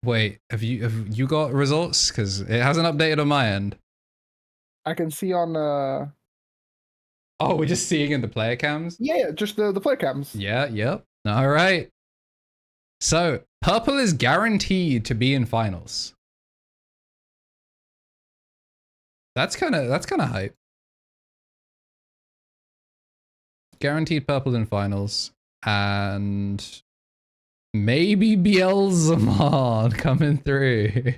Wait, have you got results? Because it hasn't updated on my end. I can see on Oh, we're just seeing in the player cams? yeah, just the player cams. Yeah, yep. All right. So, purple is guaranteed to be in finals. That's kind of hype. Guaranteed purple in finals. And maybe Beelzemon coming through.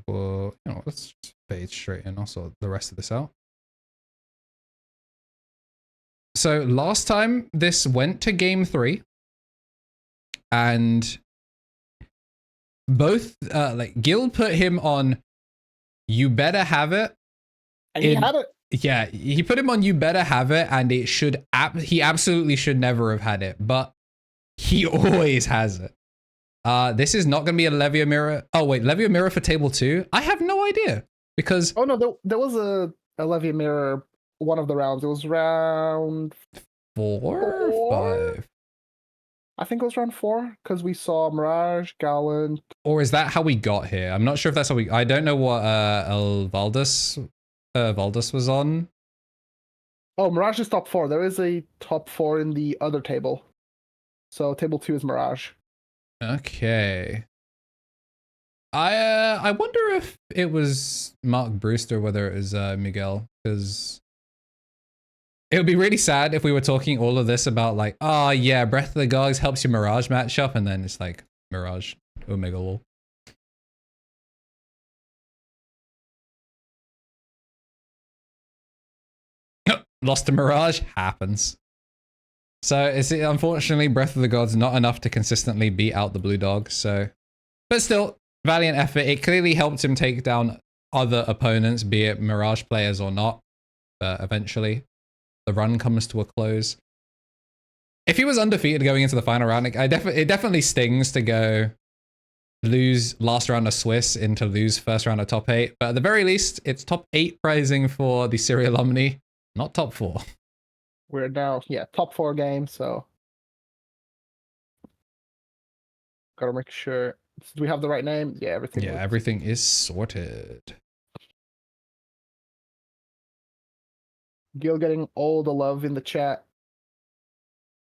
Well, let's just fade straight in. I'll sort the rest of this out. So last time this went to game 3, and both like Gil put him on you better have it. And he had it. Yeah, he put him on you better have it, and it should he absolutely should never have had it, but he always has it. This is not going to be a Levia mirror. Oh wait, Levia mirror for table 2? I have no idea because oh no, there was a Levia mirror one of the rounds. It was round 4 or 5. I think it was round 4 because we saw Mirage, Gallant. Or is that how we got here? I'm not sure if that's how we. I don't know what Valdus was on. Oh, Mirage is top 4. There is a top 4 in the other table. So table 2 is Mirage. Okay. I wonder if it was Mark Brewster, whether it was Miguel, because it would be really sad if we were talking all of this about like, oh yeah, Breath of the Gods helps your Mirage matchup, and then it's like Mirage Omega Lol. Lost to Mirage happens. So it's unfortunately Breath of the Gods not enough to consistently beat out the Blue Dog. So, but still, valiant effort. It clearly helped him take down other opponents, be it Mirage players or not. But eventually, the run comes to a close. If he was undefeated going into the final round, it definitely stings to go lose last round of Swiss into lose first round of top 8. But at the very least, it's top 8 prizing for the Serial Omni, not top 4. We're now, yeah, top 4 game, so gotta make sure. Do we have the right name? Yeah, everything. Yeah, everything is sorted. Gil getting all the love in the chat.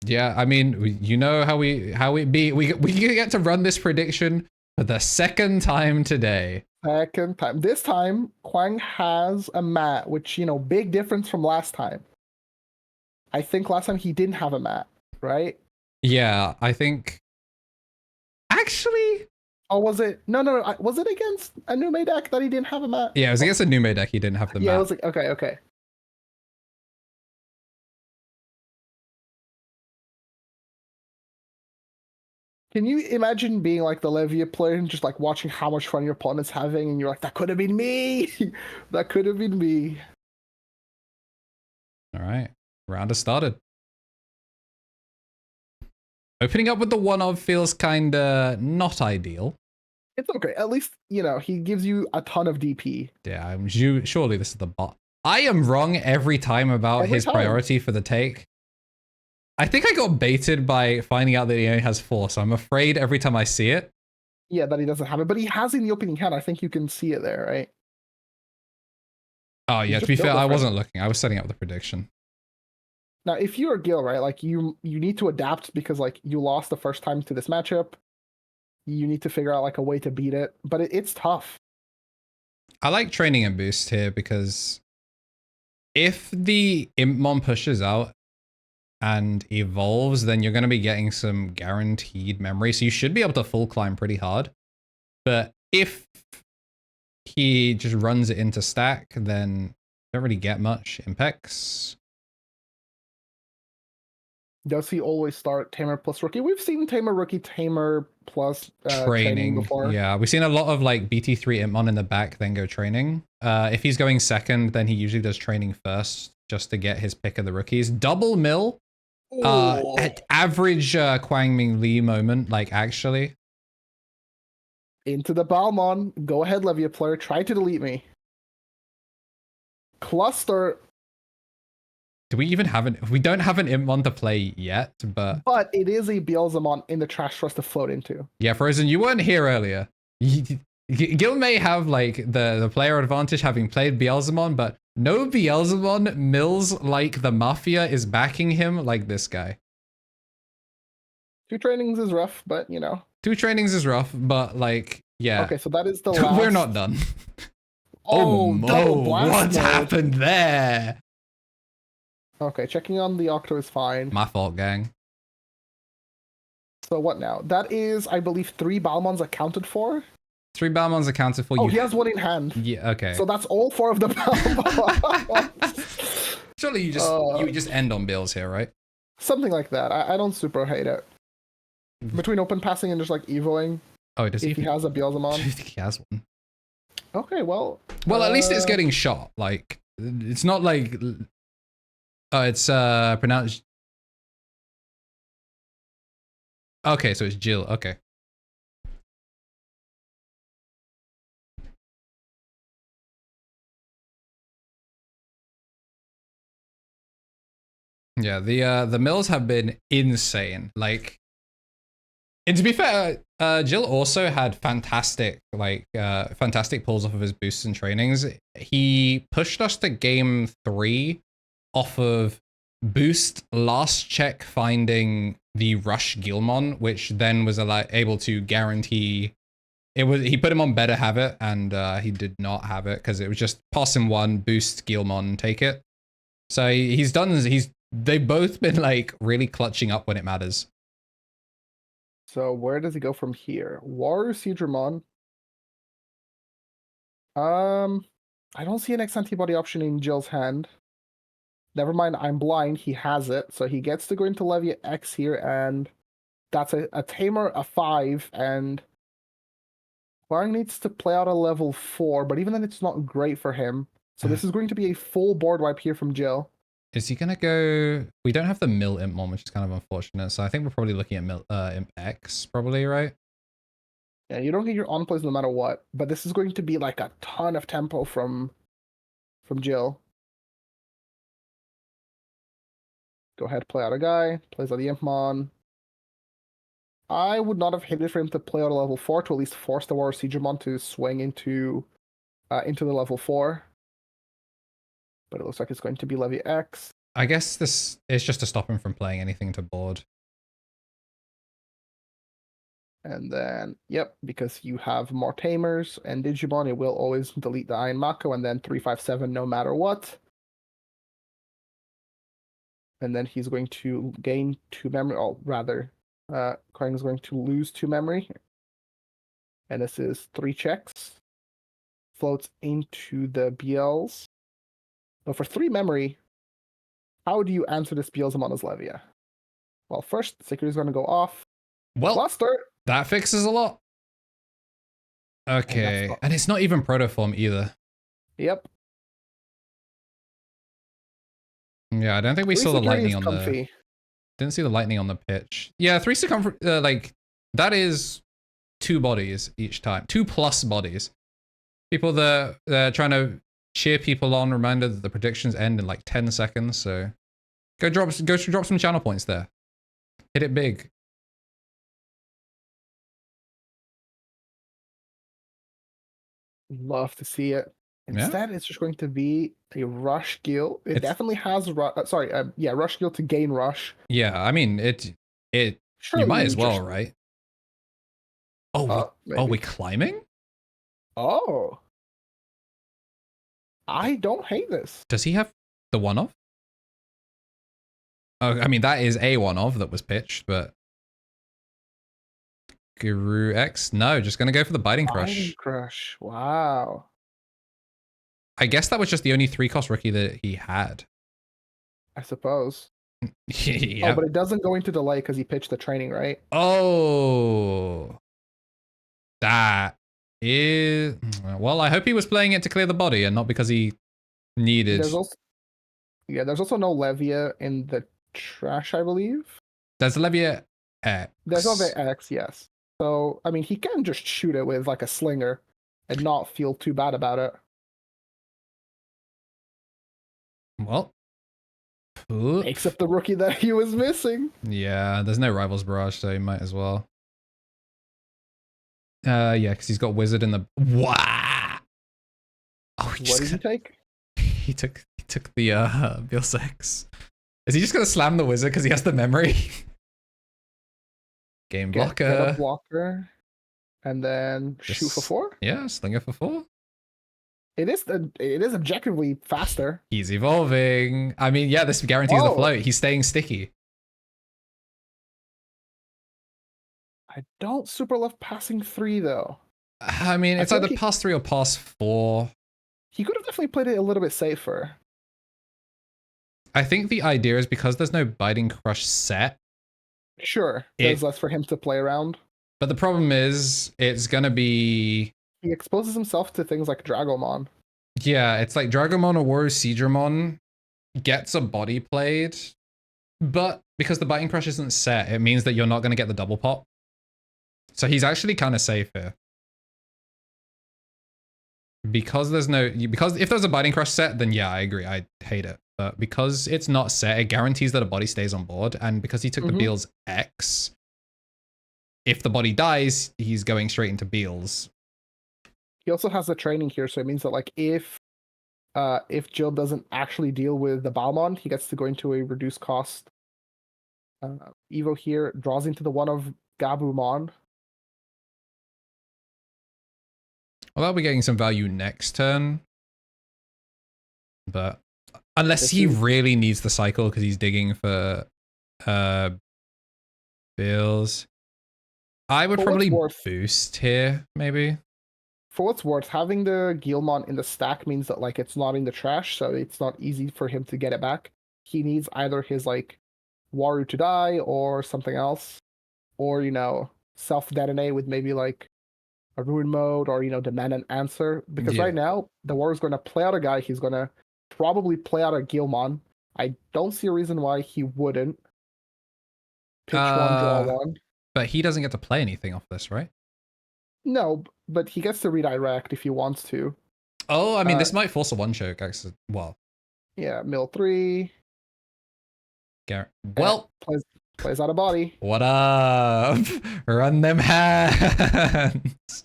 Yeah, I mean, you know how we be. We get to run this prediction for the second time today. Second time. This time, Kwang has a mat, which, you know, big difference from last time. I think last time he didn't have a mat, right? Yeah, I think. Actually. Oh, was it? No. Was it against a new May deck that he didn't have a mat? Yeah, it was against a new May deck. He didn't have the mat. Yeah, it was like, okay. Can you imagine being like the Levia player and just like watching how much fun your opponent's having, and you're like, that could have been me. That could have been me. All right, round has started. Opening up with the one of feels kinda not ideal. It's okay. At least, you know, he gives you a ton of DP. Yeah, surely this is the bot. I am wrong every time about his priority for the take. I think I got baited by finding out that he only has 4, so I'm afraid every time I see it. Yeah, that he doesn't have it, but he has in the opening hand. I think you can see it there, right? Oh yeah, to be fair, I wasn't looking. I was setting up the prediction. Now, if you're Gil, right, like you need to adapt because like you lost the first time to this matchup. You need to figure out like a way to beat it, but it's tough. I like training and boost here because if the Impmon pushes out and evolves, then you're going to be getting some guaranteed memory. So you should be able to full climb pretty hard. But if he just runs it into stack, then you don't really get much Impex. Does he always start Tamer plus Rookie? We've seen Tamer Rookie, Tamer plus training before. Yeah, we've seen a lot of like BT3 Impmon in the back, then go training. If he's going second, then he usually does training first just to get his pick of the rookies. Double mill. At average Kwang Ming Lee moment, like actually. Into the Balmon. Go ahead, Levia player. Try to delete me. Cluster Do we even have an? We don't have an Imp to play yet, but it is a Beelzemon in the trash for us to float into. yeah, Frozen, you weren't here earlier. Gil may have like the player advantage having played Beelzemon, but no Beelzemon mills like the Mafia is backing him like this guy. 2 trainings is rough, but you know. 2 trainings is rough, but like, yeah. Okay, so that is the last. We're not done. Oh, double blast what mode. happened there? Okay, checking on the Octo is fine. My fault, gang. So what now? That is, I believe, 3 Balmons accounted for. 3 Balmons accounted for. Oh, he has 1 in hand. Yeah, okay. So that's all 4 of the Balmons. Surely you just end on Bills here, right? Something like that. I don't super hate it. Between open passing and just like evoing. Oh, does if he has a Beelzemon. I think he has one. Okay, well. Well, at least it's getting shot. Like, it's not like. It's pronounced. Okay, so it's Jill. Okay. Yeah, the mills have been insane. Like, and to be fair, Jill also had fantastic pulls off of his boosts and trainings. He pushed us to game 3 off of boost last check finding the rush Gilmon, which then was able to guarantee it was. He put him on better have it, and he did not have it because it was just pass him 1, boost Gilmon, take it. So they've both been like really clutching up when it matters. So where does he go from here? Waru Seadramon. I don't see an X antibody option in Jill's hand. Never mind, I'm blind. He has it, so he gets to go into Levia X here, and that's a Tamer, a 5, and Quarang needs to play out a level 4, but even then it's not great for him. So this is going to be a full board wipe here from Jill. Is he gonna go? We don't have the Mill Impmon, which is kind of unfortunate. So I think we're probably looking at Imp X, probably, right? Yeah, you don't get your on plays no matter what, but this is going to be like a ton of tempo from Jill. Go ahead, play out a guy, plays out the Impmon. I would not have hated for him to play out a level 4 to at least force the War Siegramon to swing into the level 4. But it looks like it's going to be Levy X. I guess this is just to stop him from playing anything to board. And then, yep, because you have more Tamers and Digimon, it will always delete the Iron Mako and then 357 no matter what. And then he's going to gain 2 memory, or rather, Quarang is going to lose 2 memory. And this is 3 checks. Floats into the BLs. But for 3 memory, how do you answer this Beelzemon as Levia? Well, first, Security is going to go off. Well, Cluster. That fixes a lot. Okay, and it's not even protoform either. Yep. Yeah, I don't think we saw the lightning on the. Didn't see the lightning on the pitch. Yeah, 3 circumference. Like that is 2 bodies each time, 2+ bodies. People that they're trying to cheer people on. Reminder that the predictions end in like 10 seconds. So go drop some channel points there. Hit it big. Love to see it. Instead, it's just going to be a rush skill. It definitely has rush skill to gain rush. Yeah, I mean you might as well, right? Oh, we're climbing? Oh. I don't hate this. Does he have the one-off? Oh, I mean, that is a one-off that was pitched, but Guru X? No, just gonna go for the Biting Crush. Biting Crush. Wow. I guess that was just the only 3-cost rookie that he had. I suppose. Yeah. Oh, but it doesn't go into delay because he pitched the training, right? Oh. That is... Well, I hope he was playing it to clear the body and not because he needed... There's also no Levia in the trash, I believe. There's Levia X. There's Levia X, yes. So, I mean, he can just shoot it with like a slinger and not feel too bad about it. Well, Oops. Except the rookie that he was missing. Yeah, there's no Rivals Barrage, so he might as well. Yeah, because he's got Wizard in the... Wow! Oh, What did he take? He took the Beelzex. Is he just gonna slam the Wizard because he has the memory? Game blocker. Get a blocker. And then shoot for 4? Yeah, Slinger for 4. It is objectively faster. He's evolving. I mean, yeah, this guarantees the float. He's staying sticky. I don't super love passing 3 though. I mean, it's either pass 3 or pass 4. He could have definitely played it a little bit safer. I think the idea is because there's no Biting Crush set. Sure, there's less for him to play around. But the problem is, it's gonna be... He exposes himself to things like Dragomon. Yeah, it's like Dragomon or Waru Seedramon gets a body played, but because the Biting Crush isn't set, it means that you're not gonna get the double pop. So he's actually kind of safe here. Because if there's a Biting Crush set, then yeah, I agree, I hate it. But because it's not set, it guarantees that a body stays on board, and because he took the Beelz X, if the body dies, he's going straight into Beelz. He also has the training here, so it means that like if Jill doesn't actually deal with the Balmon, he gets to go into a reduced cost Evo here, draws into the one of Gabumon. Well, I'll be getting some value next turn. But unless he really needs the cycle because he's digging for Beelz. I would probably boost here, maybe. For what's worth, having the Guilmon in the stack means that like it's not in the trash, so it's not easy for him to get it back. He needs either his like Waru to die or something else, or self-detonate with maybe like a ruin mode or demand an answer. Because right now the Waru's going to play out a guy. He's going to probably play out a Guilmon. I don't see a reason why he wouldn't pitch one, draw one. But he doesn't get to play anything off this, right? No, but he gets to redirect if he wants to. Oh, I mean, this might force a one-choke, actually. Well. Yeah, mill 3. Well. Plays out a body. What up? Run them hands.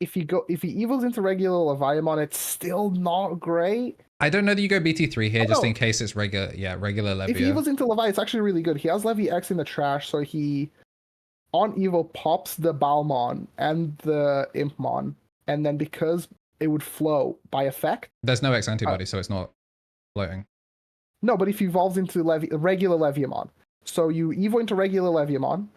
If he evils into regular Leviamon, it's still not great. I don't know that you go BT3 here just in case it's regular Levia. If he evils into Levi, it's actually really good. He has Levi X in the trash, so he on Evo pops the Balmon and the Impmon, and then because it would flow by effect. There's no X antibody, so it's not floating. No, but if he evolves into regular Leviamon, so you Evo into regular Leviamon,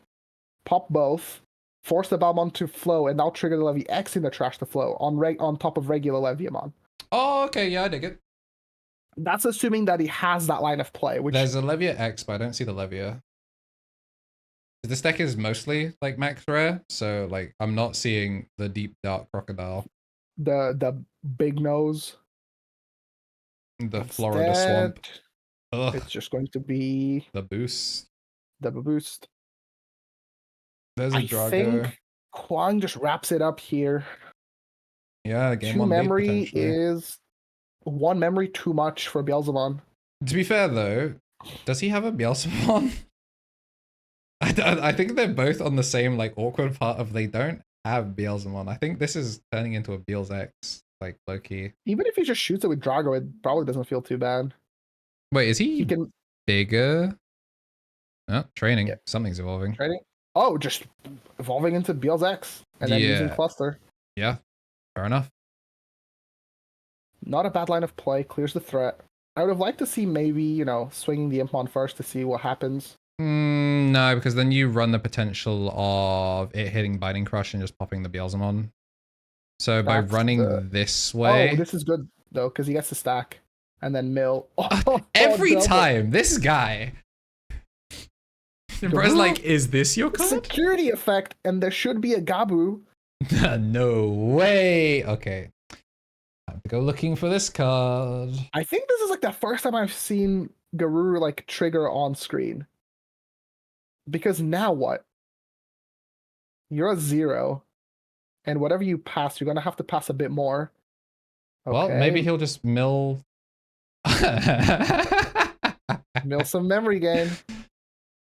pop both, force the Balmon to flow, and now trigger the Levi X in the trash to flow on top of regular Leviamon. Oh, okay, yeah, I dig it. That's assuming that he has that line of play. Which there's a Levia X, but I don't see the Levia. This deck is mostly like max rare, so like I'm not seeing the deep dark crocodile. The big nose. The Florida swamp. Ugh. It's just going to be the boost. The boost. There's a Drago. I think Kwang just wraps it up here. Yeah, game 2 memory is 1 memory too much for Beelzemon. To be fair though, does he have a Beelzemon? I think they're both on the same like awkward part of they don't have Beelzemon. I think this is turning into a Beelz X, like low-key. Even if he just shoots it with Drago, it probably doesn't feel too bad. Wait, is he bigger? Oh, training. Yeah. Something's evolving. Training? Oh, just evolving into Beelz X and then using Cluster. Yeah, fair enough. Not a bad line of play, clears the threat. I would have liked to see maybe, swinging the Impmon first to see what happens. No, because then you run the potential of it hitting Biting Crush and just popping the Beelzemon. So by running this way... Oh, this is good, though, because he gets to stack. And then mill. Every time! This guy! Bro's like, is this your card? Security effect, and there should be a Gabu. No way! Okay. Time to go looking for this card. I think this is like the first time I've seen Garuru like trigger on screen. Because now what? You're a 0. And whatever you pass, you're going to have to pass a bit more. Okay. Well, maybe he'll just mill Mill some memory gain.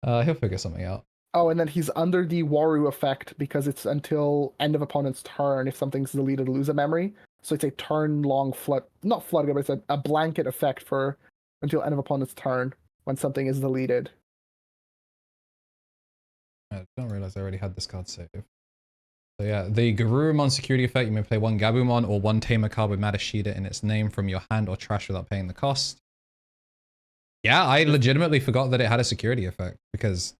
He'll figure something out. Oh, and then he's under the Waru effect because it's until end of opponent's turn. If something's deleted, lose a memory. So it's a turn-long flood, not flood, but it's a blanket effect for until end of opponent's turn when something is deleted. I don't realize I already had this card saved. So yeah, the Garurumon security effect, you may play one Gabumon or one Tamer card with Madashida in its name from your hand or trash without paying the cost. Yeah, I legitimately forgot that it had a security effect because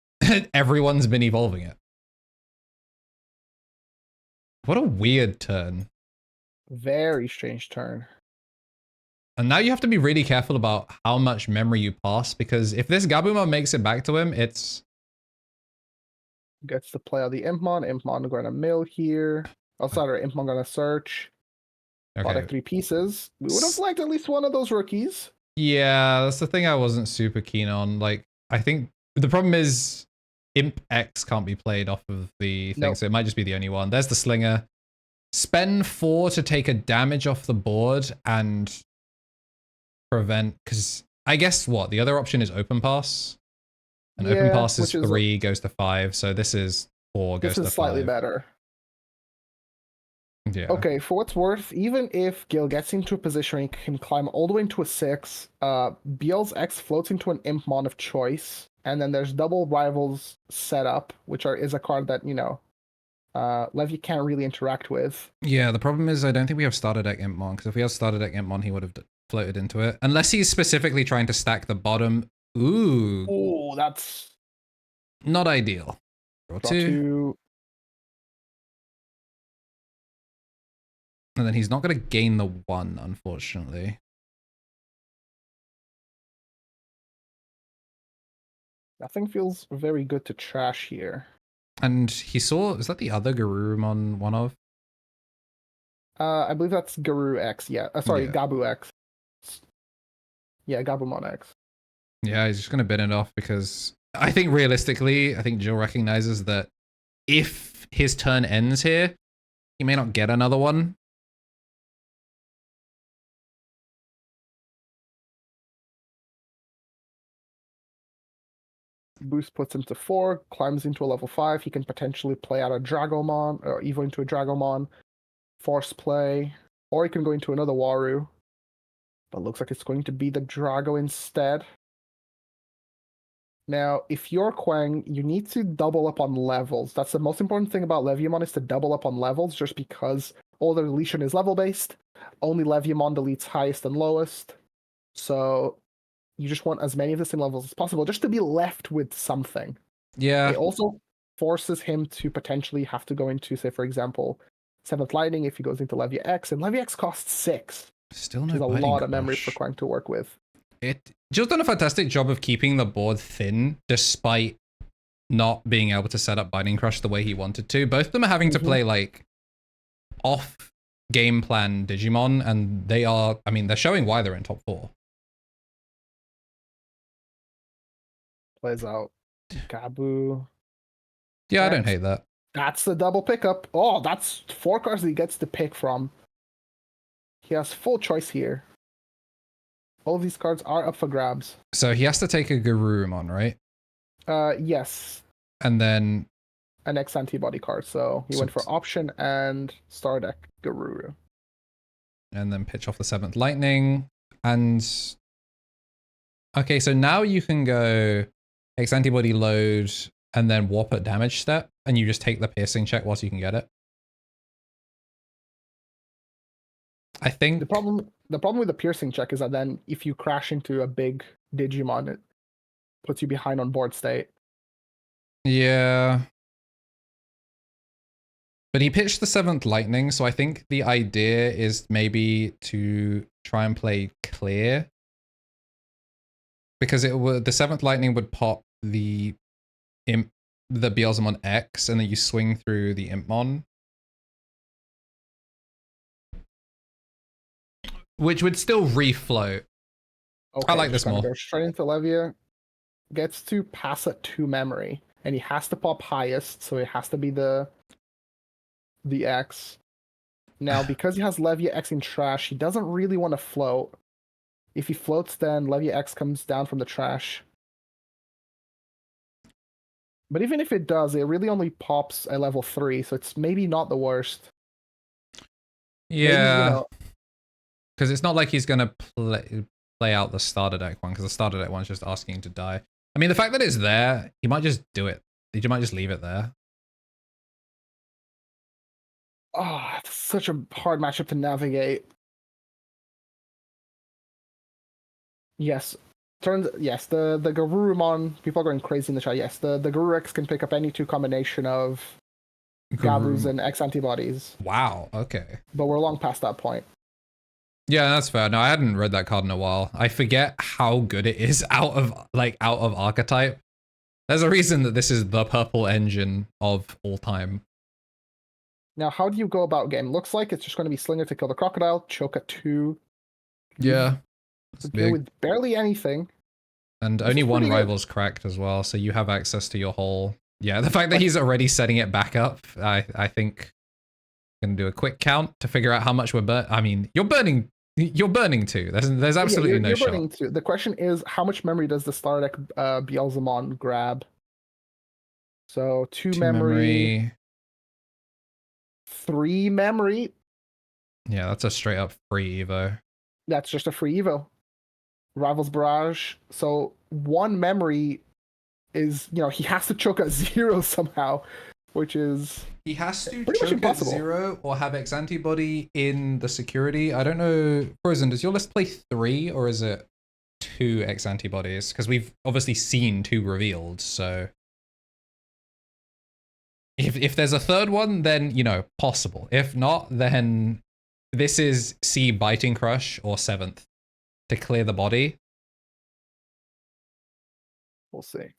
everyone's been evolving it. What a weird turn. Very strange turn. And now you have to be really careful about how much memory you pass, because if this Gabumon makes it back to him, it's... Gets to play out the Impmon. Impmon going to mill here. Outsider Impmon going to search. Okay. Bought 3 pieces. We would have liked at least one of those rookies. Yeah, that's the thing I wasn't super keen on. Like, I think the problem is Imp X can't be played off of the thing, so it might just be the only one. There's the Slinger. Spend 4 to take a damage off the board and prevent, because I guess what? The other option is Open Pass. And Open Pass is 3, goes to 5, so this is 4, goes to 5. This is slightly better. Yeah. Okay, for what's worth, even if Gil gets into a position where he can climb all the way into a 6, Beel's X floats into an Impmon of choice, and then there's double rivals set up, which is a card that, you know, Levy can't really interact with. Yeah, the problem is I don't think we have starter deck Impmon, because if we had starter deck Impmon, he would have floated into it. Unless he's specifically trying to stack the bottom. Ooh. Ooh, that's... not ideal. Draw 2. And then he's not going to gain the 1, unfortunately. Nothing feels very good to trash here. And he saw, is that the other Garurumon one of? I believe that's Garu X, yeah. Sorry, Gabu X. Yeah, Gabumon X. Yeah, he's just going to bin it off because I think realistically, I think Jill recognizes that if his turn ends here, he may not get another one. Boost puts him to 4, climbs into a level 5. He can potentially play out a Dragomon, or Evo into a Dragomon, force play, or he can go into another Waru. But looks like it's going to be the Drago instead. Now, if you're Quang, you need to double up on levels. That's the most important thing about Leviamon, is to double up on levels, just because all the deletion is level-based. Only Leviamon deletes highest and lowest. So you just want as many of the same levels as possible, just to be left with something. Yeah. It also forces him to potentially have to go into, say, for example, 7th Lightning if he goes into Levia X, and Levia X costs 6. Still no which is a lot of memory for Quang to work with. Jill's done a fantastic job of keeping the board thin, despite not being able to set up Binding Crush the way he wanted to. Both of them are having to play, like, off game plan Digimon, and they are, I mean, they're showing why they're in top 4. Plays out Gabu. Yeah, I don't hate that. That's the double pickup. Oh, that's 4 cards that he gets to pick from. He has full choice here. All of these cards are up for grabs. So he has to take a Garurumon, right? Yes. And then an X antibody card. So he went for option and star deck Garuru. And then pitch off the 7th Lightning. And okay, so now you can go X antibody load and then warp at damage step, and you just take the piercing check whilst you can get it. I think the problem with the piercing check is that then if you crash into a big Digimon, it puts you behind on board state. Yeah. But he pitched the 7th Lightning, so I think the idea is maybe to try and play clear. Because it would, the 7th Lightning would pop the Beelzemon X, and then you swing through the Impmon. Which would still refloat. Okay, I like this more. Go straight into Levia. Gets to pass it to memory. And he has to pop highest, so it has to be the X. Now, because he has Levia X in trash, he doesn't really want to float. If he floats, then Levia X comes down from the trash. But even if it does, it really only pops at level 3, so it's maybe not the worst. Yeah. Maybe, because it's not like he's going to play out the starter deck one, because the starter deck one's just asking to die. I mean, the fact that it's there, he might just do it. He might just leave it there. Oh, it's such a hard matchup to navigate. Yes. Yes, the Garurumon, people are going crazy in the chat. Yes, the Garurex can pick up any 2 combination of Gabus and X antibodies. Wow, okay. But we're long past that point. Yeah, that's fair. No, I hadn't read that card in a while. I forget how good it is out of archetype. There's a reason that this is the purple engine of all time. Now, how do you go about game? Looks like it's just going to be Slinger to kill the crocodile, choke at 2. Yeah. Deal with barely anything. And only one rival's cracked as well, so you have access to your whole... Yeah, the fact that he's already setting it back up, I think... I'm gonna do a quick count to figure out how much we're I mean, you're burning too. There's absolutely no shot. Burning too. The question is, how much memory does the star deck Beelzemon grab? So 2 memory, 3 memory. Yeah, that's a straight up free evo. That's just a free evo. Rivals Barrage. So 1 memory is, he has to choke at 0 somehow, which is... He has to choke at 0 or have X antibody in the security. I don't know. Frozen, does your list play 3 or is it 2 X antibodies? Because we've obviously seen 2 revealed, so... If there's a 3rd one, then, possible. If not, then this is C Biting Crush or 7th to clear the body. We'll see.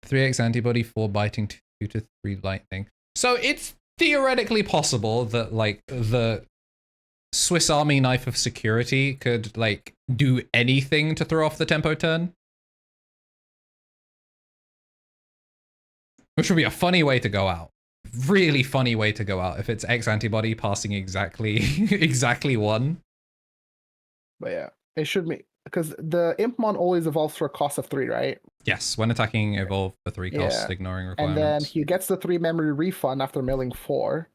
3x antibody, 4 biting, 2 to 3 lightning. So it's theoretically possible that, the Swiss Army knife of security could, do anything to throw off the tempo turn. Which would be a funny way to go out. Really funny way to go out if it's X antibody passing exactly 1. But yeah, it should be, because the Impmon always evolves for a cost of 3, right? Yes, when attacking, evolve for 3 costs, ignoring requirements. And then he gets the 3 memory refund after milling 4.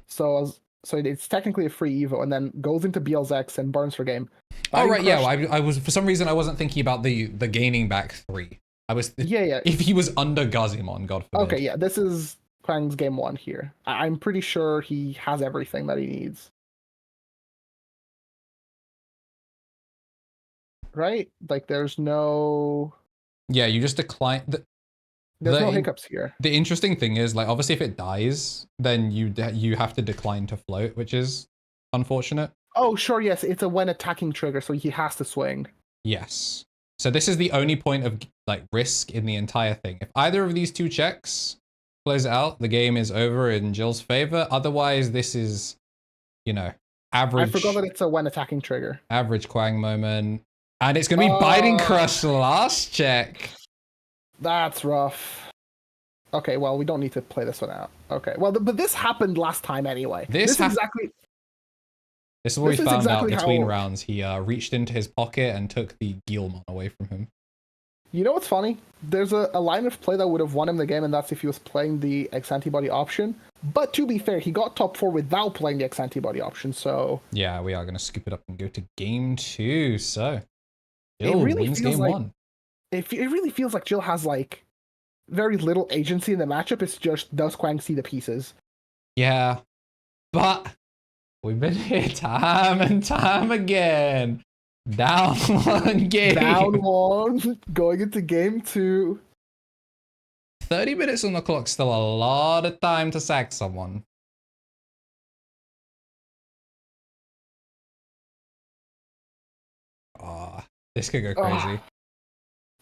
So it's technically a free evo, and then goes into BLX and burns for game. Oh right, yeah. I was, for some reason I wasn't thinking about the gaining back 3. I was if he was under Gazimon, God forbid. Okay, yeah, this is Kwang's game 1 here. I'm pretty sure he has everything that he needs. Right? There's no... Yeah, you just decline... There's no hiccups here. The interesting thing is, obviously if it dies, then you have to decline to float, which is unfortunate. Oh, sure, yes. It's a when attacking trigger, so he has to swing. Yes. So this is the only point of, risk in the entire thing. If either of these 2 checks plays out, the game is over in Jill's favor. Otherwise, this is, average... I forgot that it's a when attacking trigger. Average Kwang moment. And it's going to be Biting Crush last check. That's rough. Okay, well, we don't need to play this one out. Okay, well, but this happened last time anyway. This is what we found out between rounds. He reached into his pocket and took the Geelmon away from him. You know what's funny? There's a line of play that would have won him the game, and that's if he was playing the X antibody option. But to be fair, he got top 4 without playing the X antibody option, so... Yeah, we are going to scoop it up and go to game 2, so... Jill wins game 1. It really feels like Jill has, very little agency in the matchup. It's just, does Kwang see the pieces? Yeah, but we've been here time and time again. Down 1 game. Down 1, going into game 2. 30 minutes on the clock, still a lot of time to sack someone. This could go crazy.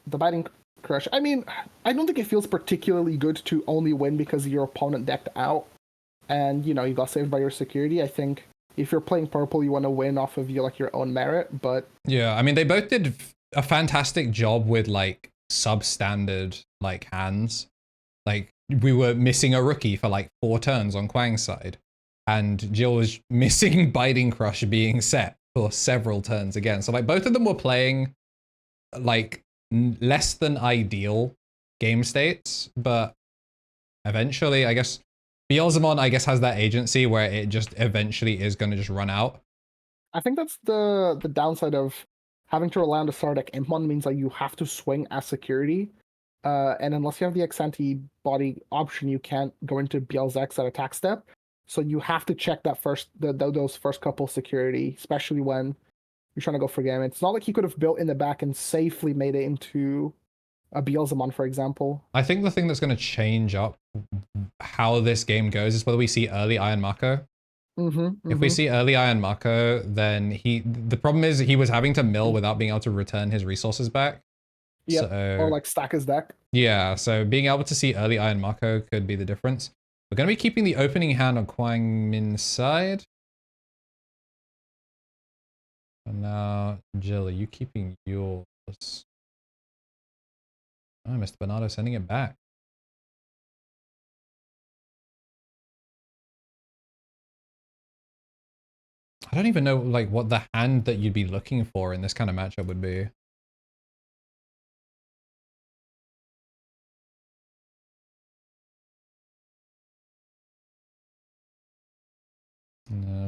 The Biting Crush. I mean, I don't think it feels particularly good to only win because your opponent decked out. And, you got saved by your security. I think if you're playing purple, you want to win off of your own merit, but... Yeah, I mean, they both did a fantastic job with, substandard, hands. We were missing a rookie for, 4 turns on Kwang's side. And Jill was missing Biting Crush being set for several turns again. So like both of them were playing like less than ideal game states, but eventually I guess Beelzemon I guess has that agency where it just eventually is going to just run out. I think that's the downside of having to rely on the Star deck. Impmon means that you have to swing as security. And unless you have the ex-ante body option, you can't go into Beelzex at attack step. So you have to check that those first couple security, especially when you're trying to go for Gammon. It's not like he could have built in the back and safely made it into a Beelzemon, for example. I think the thing that's going to change up how this game goes is whether we see early Iron Mako. If we see early Iron Mako, then the problem is he was having to mill without being able to return his resources back. Yeah, so, or like stack his deck. Yeah, so being able to see early Iron Mako could be the difference. We're going to be keeping the opening hand on Kwang Min's side. And now, Jill, are you keeping yours? Oh, Mr. Bernardo sending it back. I don't even know like what the hand that you'd be looking for in this kind of matchup would be.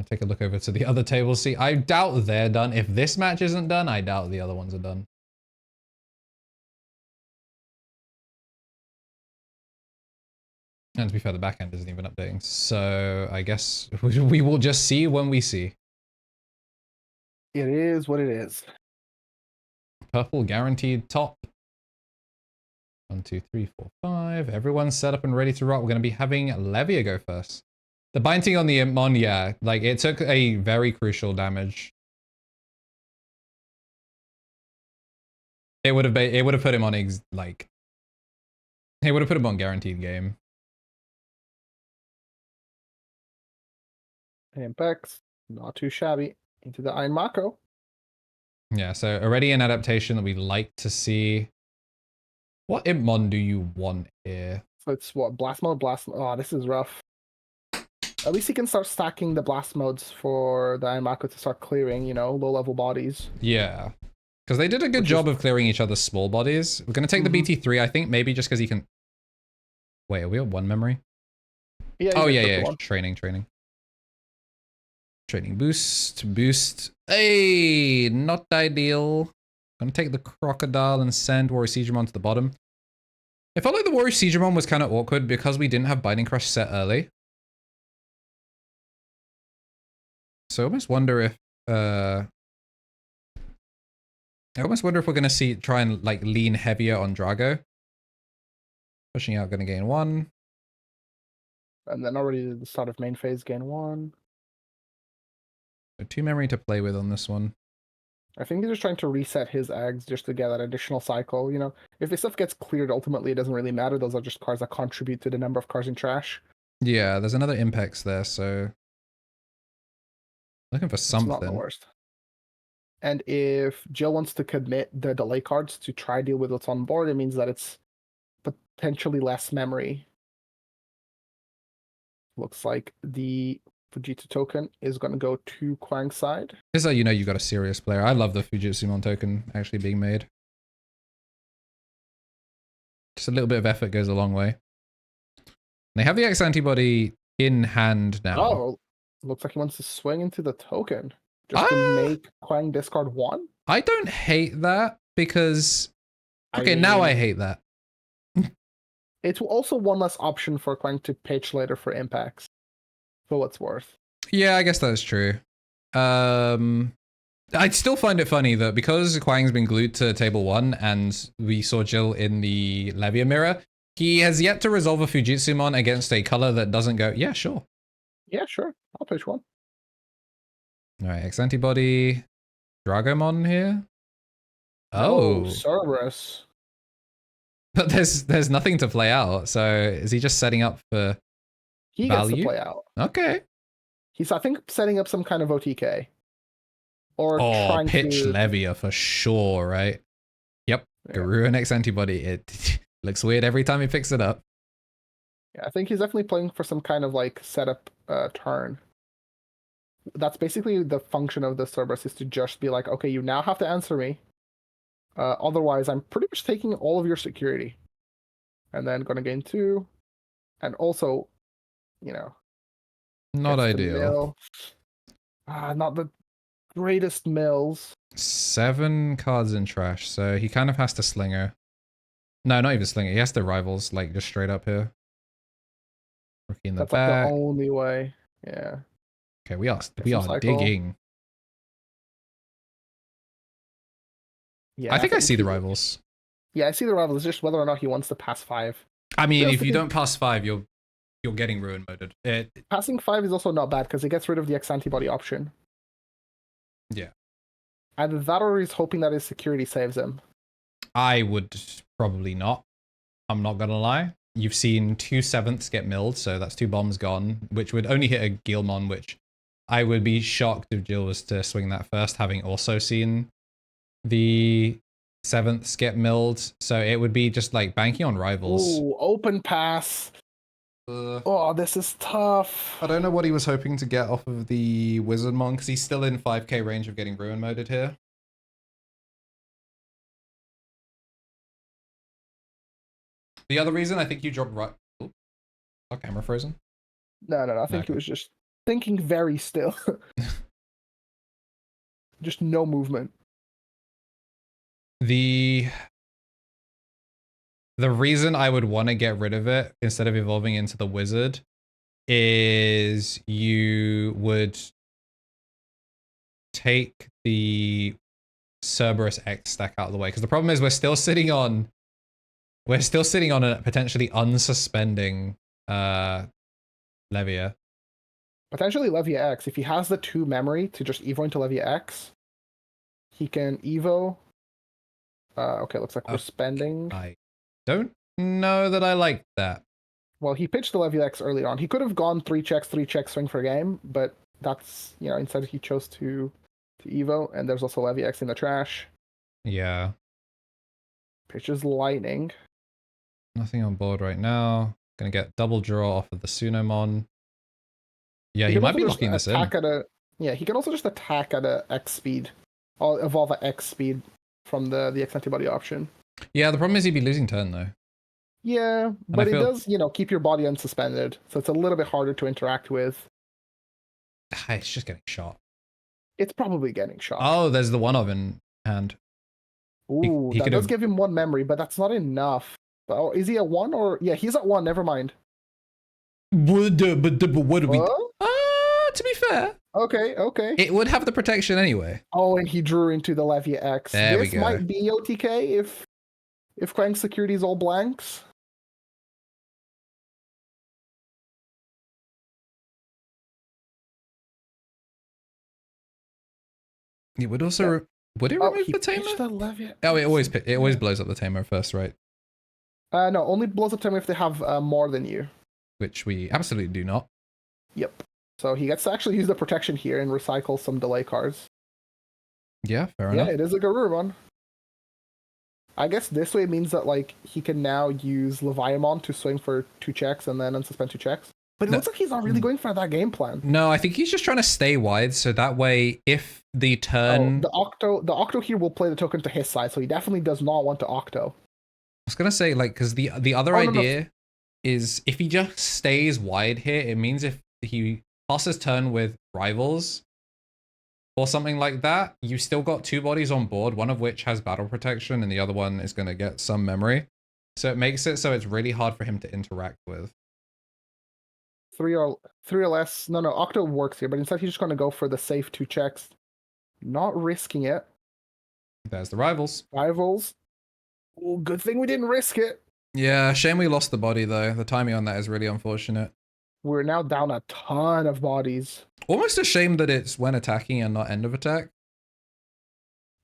Take a look over to the other table. See, I doubt they're done. If this match isn't done, I doubt the other ones are done. And to be fair, the backhand isn't even updating. So I guess we will just see when we see. It is what it is. Purple guaranteed top. 1, 2, 3, 4, 5. Everyone's set up and ready to rock. We're going to be having Levia go first. The binding on the Impmon, yeah, like it took a very crucial damage. It would have put him on it would have put him on guaranteed game. Impex, not too shabby. Into the Iron Mako. Yeah, so already an adaptation that we like to see. What Impmon do you want here? So it's what, Blast Mode, Blast Mode. Oh, this is rough. At least he can start stacking the Blast Modes for the Iron Mako to start clearing, low-level bodies. Yeah. Because they did a good job of clearing each other's small bodies. We're going to take the BT3, I think, maybe just because he can... Wait, are we at 1 memory? Yeah. Oh, yeah. Training. Training boost. Hey, not ideal. Gonna take the Crocodile and send Warrior Digimon to the bottom. It felt like the Warrior Digimon was kind of awkward because we didn't have Binding Crush set early. So I almost wonder if we're gonna try and like lean heavier on Drago. Pushing out, gonna gain 1. And then already at the start of main phase, gain 1. So 2 memory to play with on this one. I think he's just trying to reset his eggs just to get that additional cycle. If this stuff gets cleared, ultimately it doesn't really matter. Those are just cards that contribute to the number of cards in trash. Yeah, there's another Impex there, so looking for something. It's not the worst. And if Jill wants to commit the delay cards to try deal with what's on board, it means that it's potentially less memory. Looks like the Fujitsu token is going to go to Kwang's side. This is how you know you got a serious player. I love the Fujitsu token actually being made. Just a little bit of effort goes a long way. They have the X antibody in hand now. Oh, looks like he wants to swing into the token just to make Kwang discard 1. I don't hate that because... Okay, now I hate that. It's also one less option for Kwang to pitch later for impacts. For what's worth. Yeah, I guess that's true. I'd still find it funny that because Kwang's been glued to table 1 and we saw Jill in the Levia mirror, he has yet to resolve a Fujitsumon against a color that doesn't go, yeah, sure. Yeah, sure. I'll pitch 1. Alright, X antibody. Dragomon here. Oh, Cerberus. But there's nothing to play out, so is he just setting up for He value? Gets to play out. Okay. He's, I think, setting up some kind of OTK. Or trying pitch to... Levia for sure, right? Yep. Yeah. Guru and X antibody. It looks weird every time he picks it up. Yeah, I think he's definitely playing for some kind of like setup turn. That's basically the function of the Cerberus, is to just be like, okay, you now have to answer me. Otherwise, I'm pretty much taking all of your security. And then gonna gain 2. And also, you know, Not gets the ideal. mill. Not the greatest mills. 7 cards in trash, so he kind of has to slinger. No, not even slinger. He has to rivals, like, just straight up here. Rookie in the That's like the back. only way. Yeah. Okay, we are Cycle. digging. Yeah, I think I see the he- rivals. Yeah, I see the rivals. It's just whether or not he wants to pass 5. I mean, if you Realistically, don't pass 5, you're getting ruin moded. passing 5 is also not bad because it gets rid of the X antibody option. Yeah. Either that or he's hoping that his security saves him. I would probably not. I'm not gonna lie. You've seen 2 7ths get milled, so that's 2 bombs gone, which would only hit a Guilmon, which I would be shocked if Jill was to swing that first, having also seen the 7ths get milled. So it would be just like banking on rivals. Ooh, open pass. Oh, this is tough. I don't know what he was hoping to get off of the Wizardmon, because he's still in 5k range of getting ruin moded here. The other reason I think you dropped right. Oh, our camera frozen. No. I think Okay. it was just thinking very still. Just no movement. The reason I would want to get rid of it instead of evolving into the wizard is you would take the Cerberus X stack out of the way, because the problem is we're still sitting on a potentially unsuspending Levia. Potentially Levia X. If he has the 2 memory to just Evo into Levia X, he can Evo. Okay, looks like we're spending. I don't know that I like that. Well, he pitched the Levia X early on. He could have gone 3 checks, swing for game, but that's, instead he chose to Evo, and there's also Levia X in the trash. Yeah. Pitches Lightning. Nothing on board right now. Gonna get double draw off of the Sunomon. Yeah, he might be locking this in. He can also just attack at a X speed. Or evolve at X speed from the X antibody option. Yeah, the problem is he'd be losing turn though. Yeah, but it does, keep your body unsuspended, so it's a little bit harder to interact with. It's just getting shot. It's probably getting shot. Oh, there's the one of in hand. Ooh, that does give him 1 memory, but that's not enough. Oh, is he at 1 or? Yeah, he's at 1. Never mind. What do we? To be fair. Okay. It would have the protection anyway. Oh, and he drew into the Levia X. There we this go. might be OTK if Quang's security is all blanks. It would also would it remove the tamer? Oh, it always blows up the tamer first, right? No, only blows up tamer if they have more than you. Which we absolutely do not. Yep. So he gets to actually use the protection here and recycle some delay cards. Yeah, fair enough. Yeah, it is a Garurumon. I guess this way means that he can now use Leviamon to swing for 2 checks and then unsuspend 2 checks. But it looks like he's not really going for that game plan. No, I think he's just trying to stay wide, so that way, if the turn... Oh, the Octo here will play the token to his side, so he definitely does not want to Octo. I was going to say, because the other idea is if he just stays wide here, it means if he passes turn with rivals or something like that, you still got 2 bodies on board, one of which has battle protection, and the other one is going to get some memory. So it makes it so it's really hard for him to interact with. 3 or less. No, Octo works here, but instead he's just going to go for the safe 2 checks. Not risking it. There's the rivals. Oh, good thing we didn't risk it. Yeah, shame we lost the body, though. The timing on that is really unfortunate. We're now down a ton of bodies. Almost a shame that it's when attacking and not end of attack.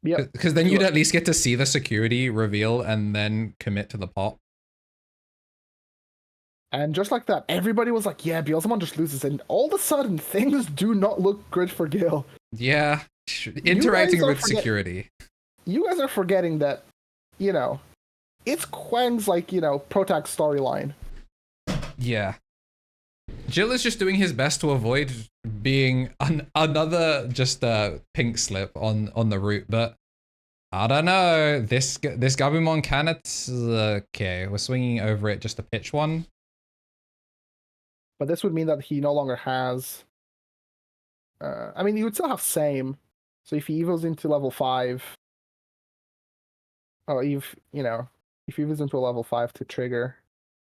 Yeah. Because then you'd at least get to see the security reveal and then commit to the pop. And just like that, everybody was like, yeah, Beelzemon just loses. And all of a sudden, things do not look good for Gil. Yeah. Interacting with security. You guys are forgetting that, it's Quang's, Protag storyline. Yeah. Jill is just doing his best to avoid being another just pink slip on the route, but I don't know. This Gabumon okay. We're swinging over it just to pitch one. But this would mean that he no longer has. I mean, he would still have same. So if he evos into level 5, if he evos into a level 5 to trigger,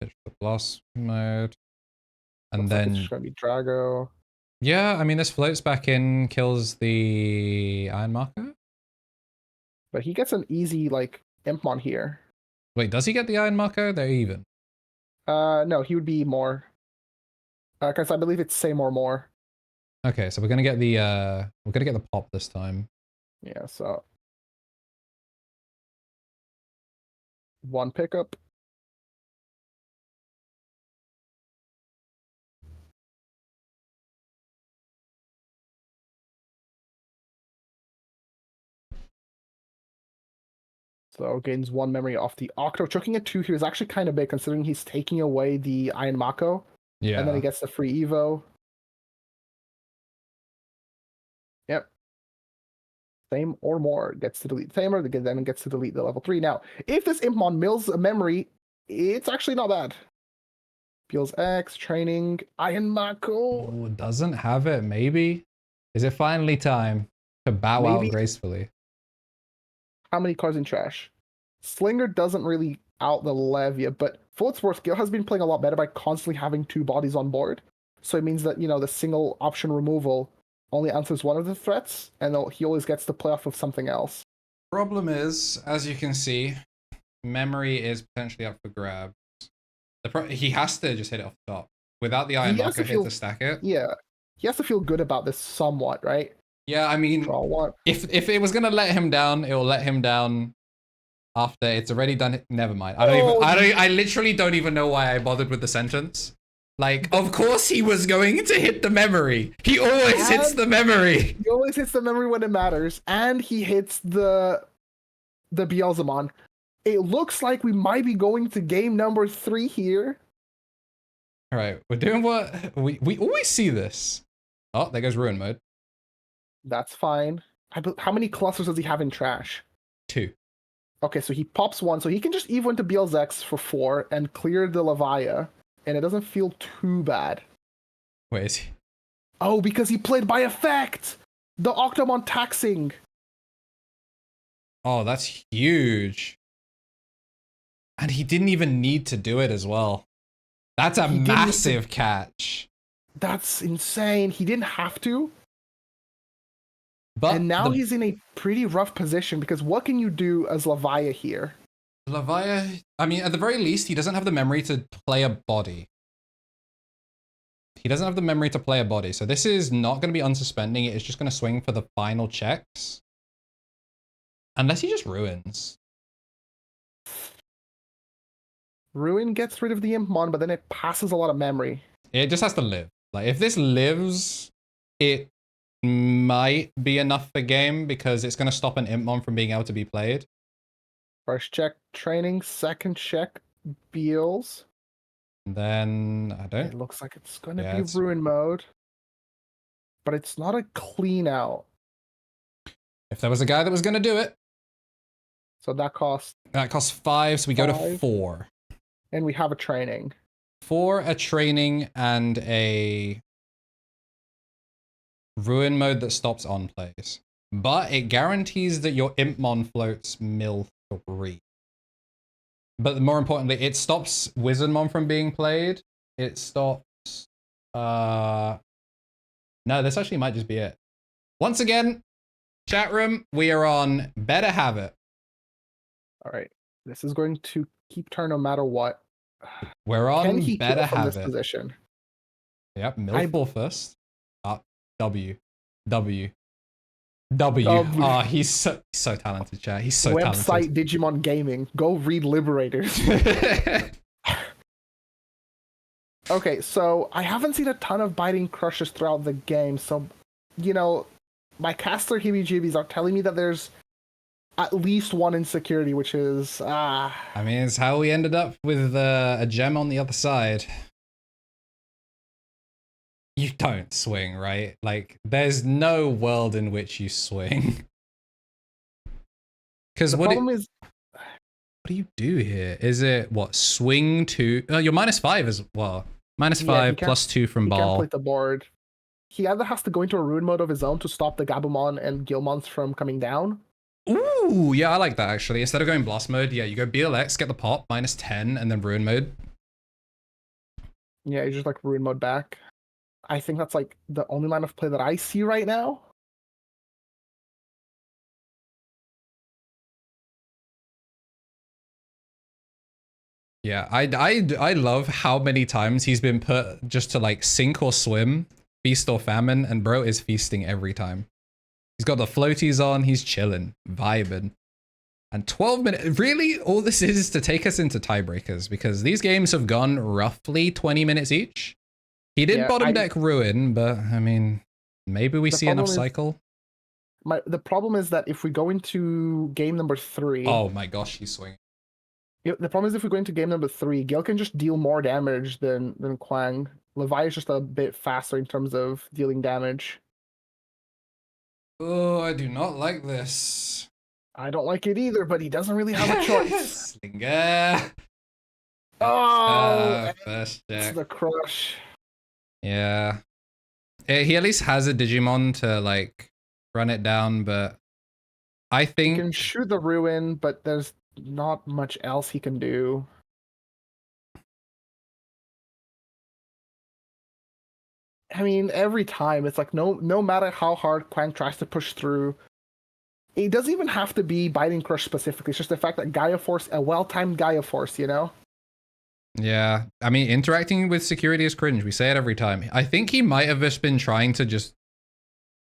Pitch the blast mode, and looks like then it's just gonna be Drago. yeah, I mean this floats back in, kills the Iron Marker. But he gets an easy like Impmon here. Wait, does he get the Iron Marker? They're even. No, he would be more. Because I believe it's same or more. Okay, so we're gonna get the pop this time. Yeah, so 1 pickup. So gains 1 memory off the Octo. Choking at 2 here is actually kind of big considering he's taking away the Iron Mako. Yeah. And then he gets the free Evo. Yep. Same or more gets to delete Tamer, then gets to delete the level 3. Now, if this Impmon mills a memory, it's actually not bad. Peels X, training, Iron Mako. Oh, doesn't have it, maybe? Is it finally time to bow out gracefully? How many cards in trash? Slinger doesn't really out the Levia, but for its worth, Gil has been playing a lot better by constantly having 2 bodies on board. So it means that, the single option removal only answers one of the threats, and he always gets to play off of something else. Problem is, as you can see, memory is potentially up for grabs. He has to just hit it off the top. Without the Iron Marker hit to stack it. Yeah. He has to feel good about this somewhat, right? Yeah, I mean, Draw 1. if it was gonna let him down, it will let him down after it's already done. Never mind. I literally don't even know why I bothered with the sentence. Like, of course he was going to hit the memory. He always hits the memory. He always hits the memory when it matters, and he hits the Beelzemon. It looks like we might be going to game number 3 here. All right, we're doing what we always see this. Oh, there goes ruin mode. That's fine. How many clusters does he have in trash? 2. Okay, so he pops 1, so he can just evo into BLX for 4 and clear the Levia, and it doesn't feel too bad. Where is he? Oh, because he played by effect! The Octomon taxing! Oh, that's huge. And he didn't even need to do it as well. That's a massive catch. That's insane. He didn't have to. But and now he's in a pretty rough position because what can you do as Levia here? Levia, I mean, at the very least, he doesn't have the memory to play a body. He doesn't have the memory to play a body. So this is not going to be unsuspending. It's just going to swing for the final checks. Unless he just ruins. Ruin gets rid of the Impmon, but then it passes a lot of memory. It just has to live. Like, if this lives, it might be enough for game because it's going to stop an Impmon from being able to be played. First check training, second check Beals. And then I don't. It looks like it's going to be ruin mode, but it's not a clean out. If there was a guy that was going to do it. So that costs 5, so we go to 4. And we have a training. 4, a training, and a ruin mode that stops on plays. But it guarantees that your Impmon floats mill 3. But more importantly, it stops Wizardmon from being played. It stops... No, this actually might just be it. Once again, chat room, we are on Better Have It. All right. This is going to keep turn no matter what. We're on Can he Better kill from Have this It. Position? Yep, mill 4 first. W. Oh, he's so talented, chat. He's so talented. Website Digimon Gaming. Go read Liberators. Okay, so I haven't seen a ton of biting crushes throughout the game, so, my caster heebie-jeebies are telling me that there's at least one insecurity, which is, I mean, it's how we ended up with a gem on the other side. You don't swing, right? Like, there's no world in which you swing. Because The problem is, what do you do here? Is it what, swing to? Oh, you're -5 as well. yeah, -5 +2 from he can't ball. play the board. He either has to go into a rune mode of his own to stop the Gabumon and Guilmons from coming down. Ooh, yeah, I like that actually. Instead of going blast mode, yeah, you go BLX, get the pop, -10, and then ruin mode. Yeah, you just like rune mode back. I think that's like the only line of play that I see right now. Yeah, I love how many times he's been put just to like sink or swim, feast or famine, and bro is feasting every time. He's got the floaties on, he's chilling, vibing. And 12 minutes, really all this is to take us into tiebreakers because these games have gone roughly 20 minutes each. He did bottom deck ruin, but I mean, maybe we see enough cycle. The problem is that if we go into game number 3... Oh my gosh, he's swinging. The problem is if we go into game number 3, Gil can just deal more damage than Kwang. Levi is just a bit faster in terms of dealing damage. Oh, I do not like this. I don't like it either, but he doesn't really have a choice. Slinger. Oh, first check. It's the crush. Yeah. He at least has a Digimon to like run it down, but I think he can shoot the ruin, but there's not much else he can do. I mean, every time it's like no matter how hard Kwang tries to push through, it doesn't even have to be Biting Crush specifically. It's just the fact that Gaia Force, a well-timed Gaia Force, you know? Yeah, I mean, interacting with security is cringe. We say it every time. I think he might have just been trying to just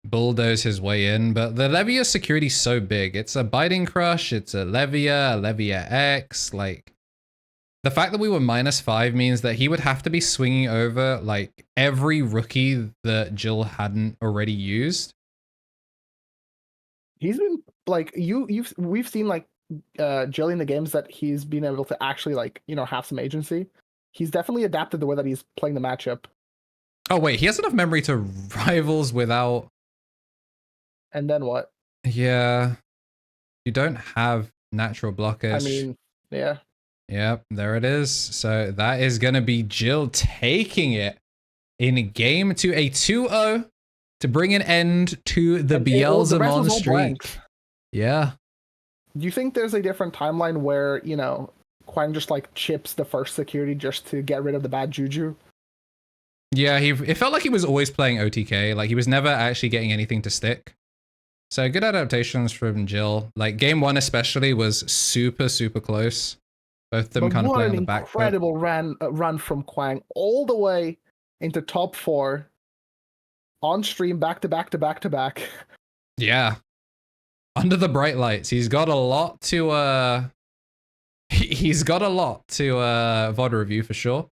bulldoze his way in, but the Levia security is so big. It's a Biting Crush, it's a Levia X. Like, the fact that we were -5 means that he would have to be swinging over like every rookie that Jill hadn't already used. He's been like we've seen like Jill in the games that he's been able to actually like, you know, have some agency. He's definitely adapted the way that he's playing the matchup. Oh wait, he has enough memory to rivals without. And then what? Yeah, you don't have natural blockage. I mean, yeah. Yep, there it is. So that is going to be Jill taking it in game to a 2-0 to bring an end to the Beelzemon streak. Yeah. Do you think there's a different timeline where, you know, Kwang just like chips the first security just to get rid of the bad juju? Yeah, it felt like he was always playing OTK. Like he was never actually getting anything to stick. So good adaptations from Jill. Like game 1 especially was super, super close. Both of them kind of playing on the back foot. Incredible run from Kwang all the way into top 4 on stream, back to back to back to back. Yeah, under the bright lights, he's got a lot to he's got a lot to VOD review for sure.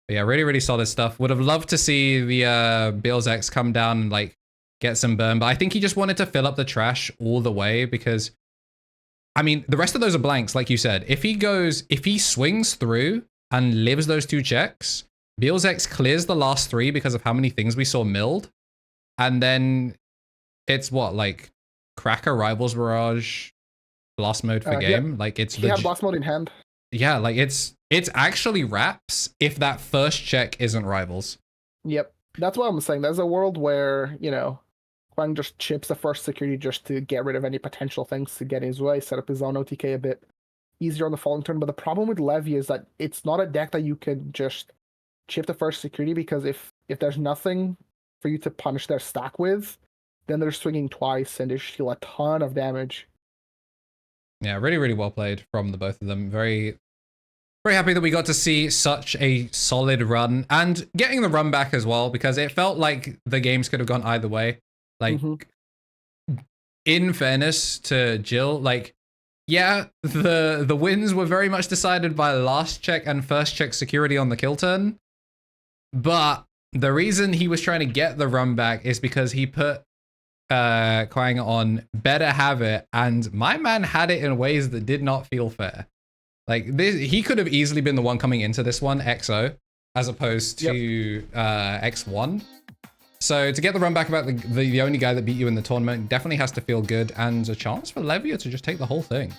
But yeah, really, really solid stuff. Would have loved to see the Beelz X come down and like get some burn, but I think he just wanted to fill up the trash all the way because, I mean, the rest of those are blanks, like you said. If he swings through and lives those 2 checks, Beelz X clears the last 3 because of how many things we saw milled. And then it's what, like Cracker, Rivals Mirage, Blast Mode for game? Yeah. Like it's he had Blast Mode in hand. Yeah, like it's actually wraps if that first check isn't Rivals. Yep. That's what I'm saying. There's a world where, you know, Kwang just chips the first security just to get rid of any potential things to get in his way, set up his own OTK a bit easier on the following turn. But the problem with Levy is that it's not a deck that you can just chip the first security, because if there's nothing for you to punish their stack with, then they're swinging twice and they deal a ton of damage. Yeah, really, really well played from the both of them. Very, very happy that we got to see such a solid run and getting the run back as well, because it felt like the games could have gone either way. Like, in fairness to Jill, like, yeah, the wins were very much decided by last check and first check security on the kill turn. But the reason he was trying to get the run back is because he put Kwang on better have it, and my man had it in ways that did not feel fair. Like this, he could have easily been the one coming into this one XO, as opposed to X1. So to get the run back about the only guy that beat you in the tournament definitely has to feel good, and a chance for Levia to just take the whole thing.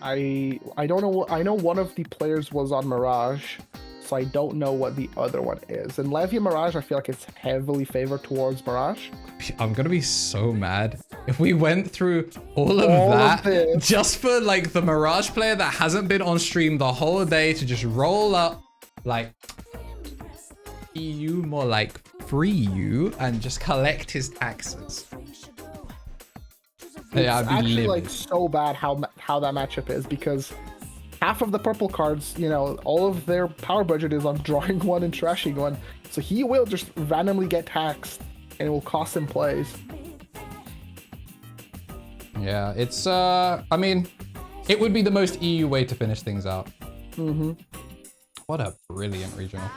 I don't know. I know one of the players was on Mirage, so I don't know what the other one is. And Levia Mirage, I feel like it's heavily favored towards Mirage. I'm gonna be so mad if we went through all of that just for like the Mirage player that hasn't been on stream the whole day to just roll up like EU, more like free you, and just collect his taxes. Yeah, It's actually like so bad how that matchup is, because half of the purple cards, you know, all of their power budget is on drawing one and trashing one. So he will just randomly get taxed and it will cost him plays. Yeah, it's I mean, it would be the most EU way to finish things out. Mm-hmm. What a brilliant regional.